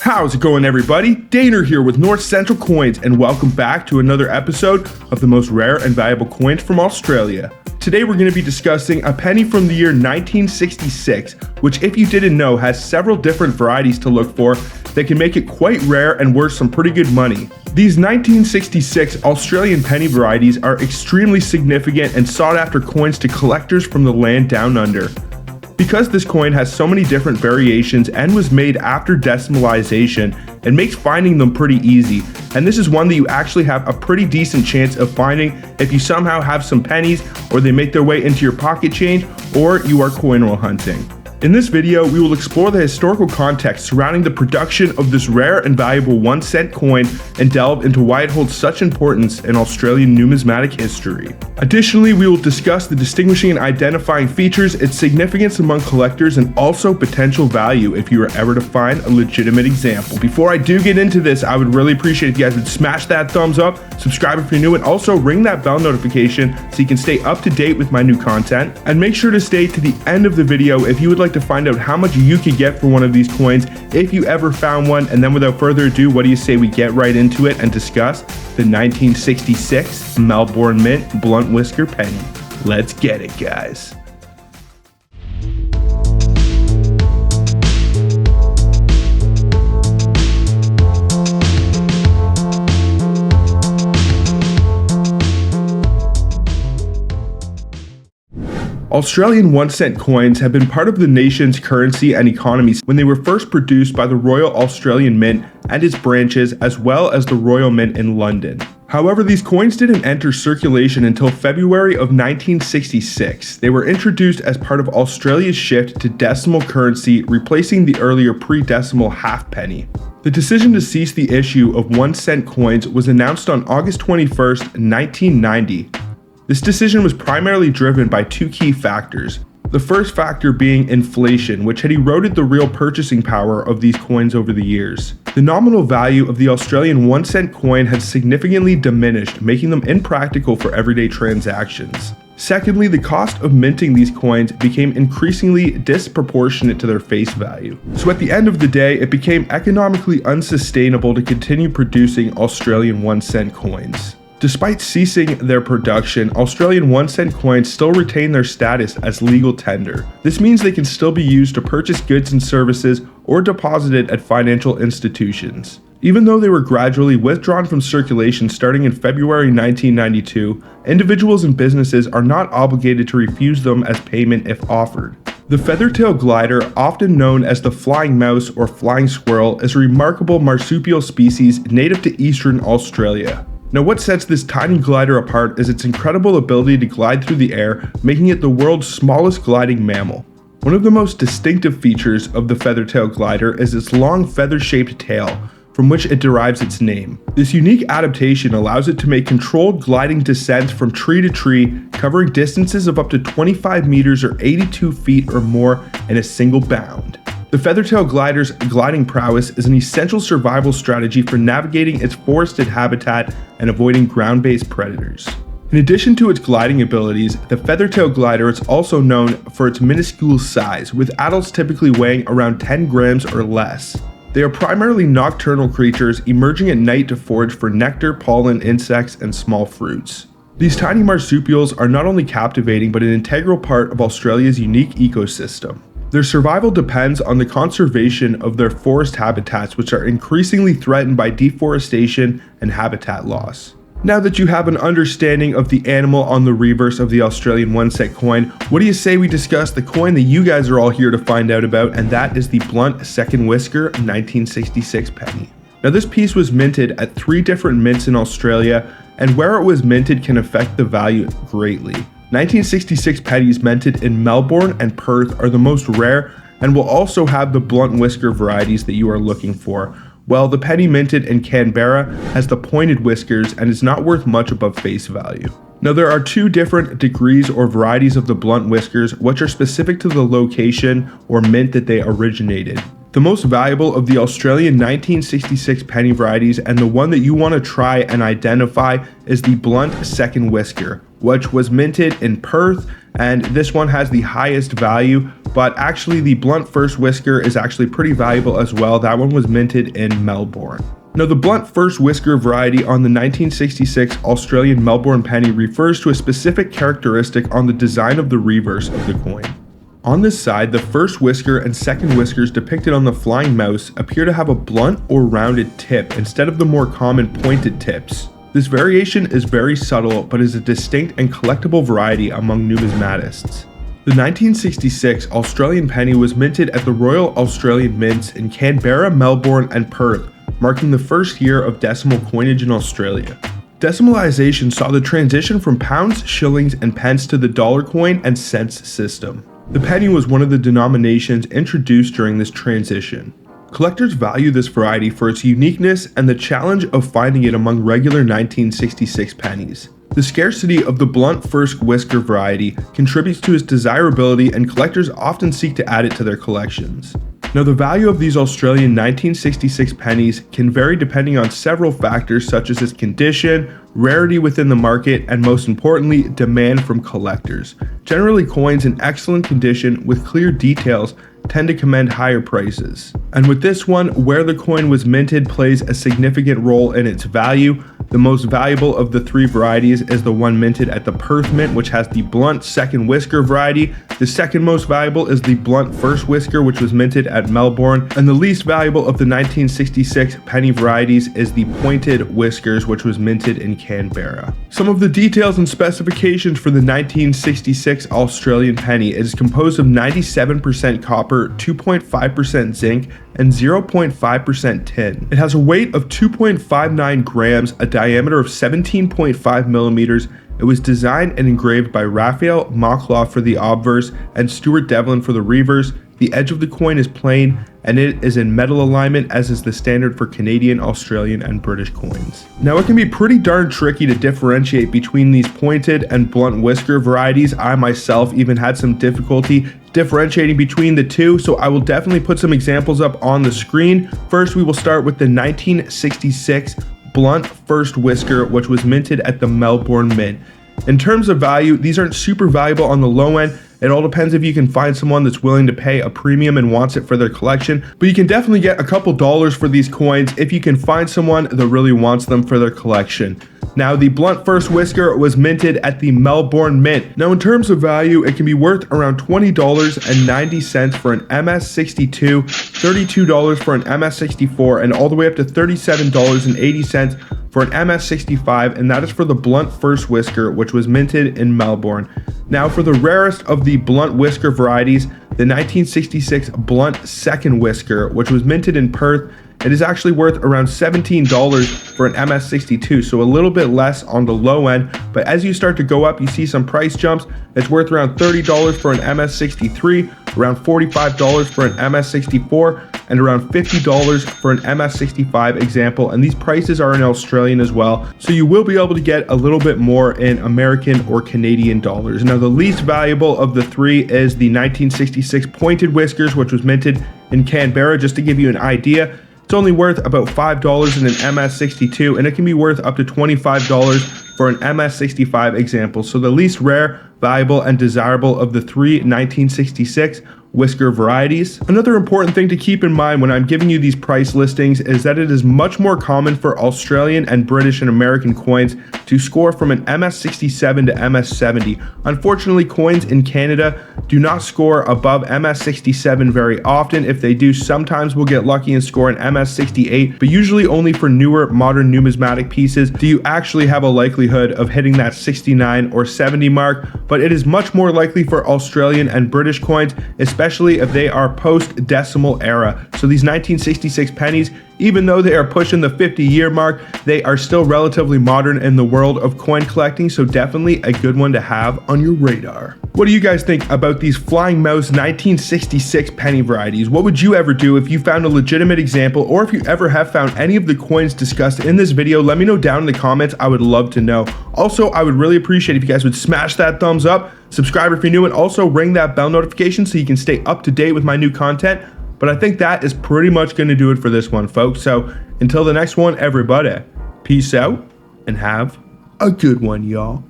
How's it going, everybody? Daner here with North Central Coins, and welcome back to another episode of the most rare and valuable coins from Australia. Today we're going to be discussing a penny from the year 1966, which, if you didn't know, has several different varieties to look for that can make it quite rare and worth some pretty good money. These 1966 Australian penny varieties are extremely significant and sought after coins to collectors from the land down under. Because this coin has so many different variations and was made after decimalization, it makes finding them pretty easy, and this is one that you actually have a pretty decent chance of finding if you somehow have some pennies, or they make their way into your pocket change, or you are coin roll hunting. In this video, we will explore the historical context surrounding the production of this rare and valuable 1 cent coin and delve into why it holds such importance in Australian numismatic history. Additionally, we will discuss the distinguishing and identifying features, its significance among collectors, and also potential value if you were ever to find a legitimate example. Before I do get into this, I would really appreciate if you guys would smash that thumbs up, subscribe if you're new, and also ring that bell notification so you can stay up to date with my new content. And make sure to stay to the end of the video if you would like to find out how much you could get for one of these coins if you ever found one. And then without further ado, what do you say we get right into it and discuss the 1966 Melbourne Mint Blunt Whisker penny? Let's get it, guys. Australian 1 cent coins have been part of the nation's currency and economy when they were first produced by the Royal Australian Mint and its branches, as well as the Royal Mint in London. However, these coins didn't enter circulation until February of 1966. They were introduced as part of Australia's shift to decimal currency, replacing the earlier pre-decimal halfpenny. The decision to cease the issue of 1 cent coins was announced on August 21st, 1990. This decision was primarily driven by two key factors. The first factor being inflation, which had eroded the real purchasing power of these coins over the years. The nominal value of the Australian 1 cent coin had significantly diminished, making them impractical for everyday transactions. Secondly, the cost of minting these coins became increasingly disproportionate to their face value. So at the end of the day, it became economically unsustainable to continue producing Australian 1 cent coins. Despite ceasing their production, Australian 1 cent coins still retain their status as legal tender. This means they can still be used to purchase goods and services or deposited at financial institutions. Even though they were gradually withdrawn from circulation starting in February 1992, individuals and businesses are not obligated to refuse them as payment if offered. The feathertail glider, often known as the flying mouse or flying squirrel, is a remarkable marsupial species native to eastern Australia. Now, what sets this tiny glider apart is its incredible ability to glide through the air, making it the world's smallest gliding mammal. One of the most distinctive features of the feathertail glider is its long feather-shaped tail, from which it derives its name. This unique adaptation allows it to make controlled gliding descents from tree to tree, covering distances of up to 25 meters or 82 feet or more in a single bound. The feathertail glider's gliding prowess is an essential survival strategy for navigating its forested habitat and avoiding ground-based predators. In addition to its gliding abilities, the feathertail glider is also known for its minuscule size, with adults typically weighing around 10 grams or less. They are primarily nocturnal creatures, emerging at night to forage for nectar, pollen, insects, and small fruits. These tiny marsupials are not only captivating but an integral part of Australia's unique ecosystem. Their survival depends on the conservation of their forest habitats, which are increasingly threatened by deforestation and habitat loss. Now that you have an understanding of the animal on the reverse of the Australian 1 cent coin, what do you say we discuss the coin that you guys are all here to find out about, and that is the Blunt Second Whisker 1966 penny. Now, this piece was minted at 3 different mints in Australia, and where it was minted can affect the value greatly. 1966 pennies minted in Melbourne and Perth are the most rare and will also have the blunt whisker varieties that you are looking for, while the penny minted in Canberra has the pointed whiskers and is not worth much above face value. Now, there are 2 different degrees or varieties of the blunt whiskers which are specific to the location or mint that they originated. The most valuable of the Australian 1966 penny varieties, and the one that you want to try and identify, is the Blunt Second Whisker, which was minted in Perth, and this one has the highest value, but actually the Blunt First Whisker is actually pretty valuable as well. That one was minted in Melbourne. Now, the Blunt First Whisker variety on the 1966 Australian Melbourne penny refers to a specific characteristic on the design of the reverse of the coin. On this side, the first whisker and second whiskers depicted on the flying mouse appear to have a blunt or rounded tip instead of the more common pointed tips. This variation is very subtle, but is a distinct and collectible variety among numismatists. The 1966 Australian penny was minted at the Royal Australian Mints in Canberra, Melbourne, and Perth, marking the first year of decimal coinage in Australia. Decimalisation saw the transition from pounds, shillings, and pence to the dollar coin and cents system. The penny was one of the denominations introduced during this transition. Collectors value this variety for its uniqueness and the challenge of finding it among regular 1966 pennies. The scarcity of the Blunt First Whisker variety contributes to its desirability, and collectors often seek to add it to their collections. Now, the value of these Australian 1966 pennies can vary depending on several factors such as its condition, rarity within the market, and most importantly, demand from collectors. Generally, coins in excellent condition with clear details tend to command higher prices. And with this one, where the coin was minted plays a significant role in its value. The most valuable of the three varieties is the one minted at the Perth Mint, which has the Blunt Second Whisker variety. The second most valuable is the Blunt First Whisker, which was minted at Melbourne. And the least valuable of the 1966 penny varieties is the Pointed Whiskers, which was minted in Canberra. Some of the details and specifications for the 1966 Australian penny: it is composed of 97% copper, 2.5% zinc, and 0.5% tin. It has a weight of 2.59 grams, a diameter of 17.5 millimeters. It was designed and engraved by Raphael Monclova for the obverse and Stuart Devlin for the reverse. The edge of the coin is plain, and it is in metal alignment, as is the standard for Canadian, Australian, and British coins. Now, it can be pretty darn tricky to differentiate between these pointed and blunt whisker varieties. I myself even had some difficulty differentiating between the two, so I will definitely put some examples up on the screen. First, we will start with the 1966 Blunt First Whisker, which was minted at the Melbourne Mint. In terms of value, these aren't super valuable on the low end. It all depends if you can find someone that's willing to pay a premium and wants it for their collection, but you can definitely get a couple dollars for these coins if you can find someone that really wants them for their collection. Now, the Blunt First Whisker was minted at the Melbourne Mint. Now, in terms of value, it can be worth around $20.90 for an MS62, $32 for an MS64, and all the way up to $37.80 for an MS65, and that is for the Blunt First Whisker, which was minted in Melbourne. Now, for the rarest of the blunt whisker varieties, the 1966 Blunt Second Whisker, which was minted in Perth, it is actually worth around $17 for an MS62, so a little bit less on the low end, but as you start to go up, you see some price jumps. It's worth around $30 for an MS63, around $45 for an MS64, and around $50 for an MS65 example, and these prices are in Australian as well, so you will be able to get a little bit more in American or Canadian dollars. Now, the least valuable of the three is the 1966 Pointed Whiskers, which was minted in Canberra. Just to give you an idea, it's only worth about $5 in an MS62, and it can be worth up to $25 for an MS65 example. So the least rare, valuable, and desirable of the three 1966 whisker varieties. Another important thing to keep in mind when I'm giving you these price listings is that it is much more common for Australian and British and American coins to score from an MS67 to MS70. Unfortunately, coins in Canada do not score above MS67 very often. If they do, sometimes we'll get lucky and score an MS68, but usually only for newer modern numismatic pieces do you actually have a likelihood of hitting that 69 or 70 mark, but it is much more likely for Australian and British coins, especially if they are post-decimal era. So these 1966 pennies, even though they are pushing the 50-year mark, they are still relatively modern in the world of coin collecting, so definitely a good one to have on your radar. What do you guys think about these Flying Mouse 1966 penny varieties? What would you ever do if you found a legitimate example, or if you ever have found any of the coins discussed in this video? Let me know down in the comments. I would love to know. Also, I would really appreciate if you guys would smash that thumbs up, subscribe if you're new, and also ring that bell notification so you can stay up to date with my new content. But But I think that is pretty much going to do it for this one, folks. So until the next one, everybody, peace out and have a good one, y'all.